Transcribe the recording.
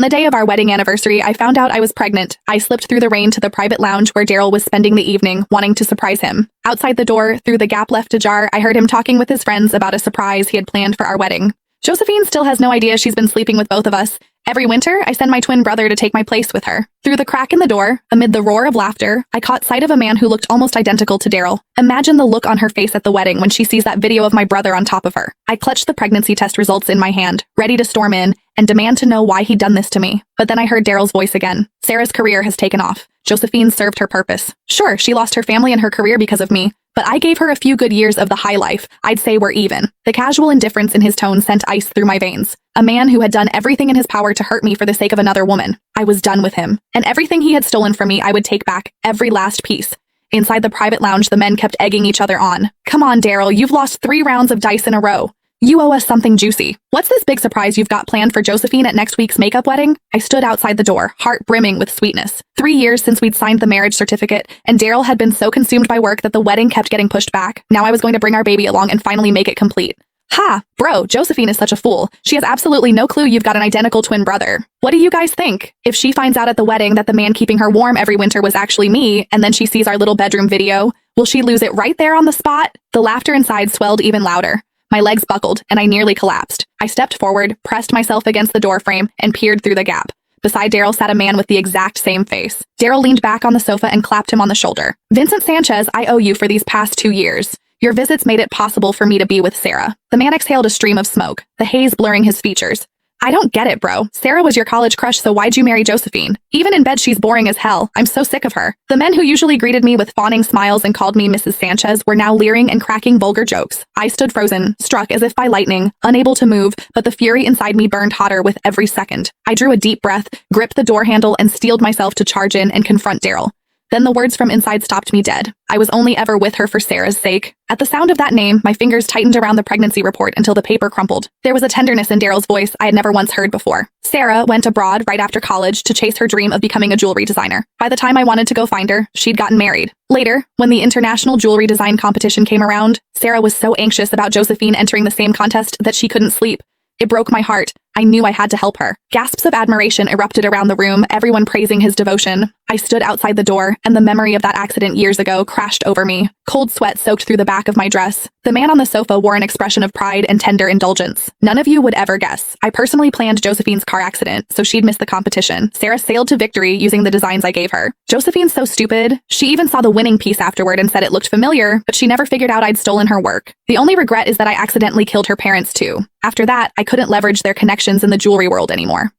On the day of our wedding anniversary, I found out I was pregnant. I slipped through the rain to the private lounge where Daryl was spending the evening, wanting to surprise him. Outside the door, through the gap left ajar, I heard him talking with his friends about a surprise he had planned for our wedding. Josephine still has no idea she's been sleeping with both of us. Every winter, I send my twin brother to take my place with her. Through the crack in the door, amid the roar of laughter, I caught sight of a man who looked almost identical to Daryl. Imagine the look on her face at the wedding when she sees that video of my brother on top of her. I clutched the pregnancy test results in my hand, ready to storm in and demand to know why he'd done this to me. But then I heard Daryl's voice again. Sarah's career has taken off. Josephine served her purpose. Sure, she lost her family and her career because of me, but I gave her a few good years of the high life. I'd say we're even. The casual indifference in his tone sent ice through my veins. A man who had done everything in his power to hurt me for the sake of another woman. I was done with him. And everything he had stolen from me, I would take back. Every last piece. Inside the private lounge, the men kept egging each other on. Come on, Daryl, you've lost 3 rounds of dice in a row. You owe us something juicy. What's this big surprise you've got planned for Josephine at next week's makeup wedding? I stood outside the door, heart brimming with sweetness. 3 years since we'd signed the marriage certificate, and Daryl had been so consumed by work that the wedding kept getting pushed back. Now I was going to bring our baby along and finally make it complete. Ha! Bro, Josephine is such a fool. She has absolutely no clue you've got an identical twin brother. What do you guys think? If she finds out at the wedding that the man keeping her warm every winter was actually me, and then she sees our little bedroom video, will she lose it right there on the spot? The laughter inside swelled even louder. My legs buckled, and I nearly collapsed. I stepped forward, pressed myself against the doorframe, and peered through the gap. Beside Daryl sat a man with the exact same face. Daryl leaned back on the sofa and clapped him on the shoulder. Vincent Sanchez, I owe you for these past 2 years. Your visits made it possible for me to be with Sarah. The man exhaled a stream of smoke, the haze blurring his features. I don't get it, bro. Sarah was your college crush, so why'd you marry Josephine? Even in bed, she's boring as hell. I'm so sick of her. The men who usually greeted me with fawning smiles and called me Mrs. Sanchez were now leering and cracking vulgar jokes. I stood frozen, struck as if by lightning, unable to move, but the fury inside me burned hotter with every second. I drew a deep breath, gripped the door handle, and steeled myself to charge in and confront Daryl. Then the words from inside stopped me dead. I was only ever with her for Sarah's sake. At the sound of that name, my fingers tightened around the pregnancy report until the paper crumpled. There was a tenderness in Daryl's voice I had never once heard before. Sarah went abroad right after college to chase her dream of becoming a jewelry designer. By the time I wanted to go find her, she'd gotten married. Later, when the international jewelry design competition came around, Sarah was so anxious about Josephine entering the same contest that she couldn't sleep. It broke my heart. I knew I had to help her. Gasps of admiration erupted around the room, everyone praising his devotion. I stood outside the door, and the memory of that accident years ago crashed over me. Cold sweat soaked through the back of my dress. The man on the sofa wore an expression of pride and tender indulgence. None of you would ever guess. I personally planned Josephine's car accident, so she'd miss the competition. Sarah sailed to victory using the designs I gave her. Josephine's so stupid. She even saw the winning piece afterward and said it looked familiar, but she never figured out I'd stolen her work. The only regret is that I accidentally killed her parents too. After that, I couldn't leverage their connections in the jewelry world anymore.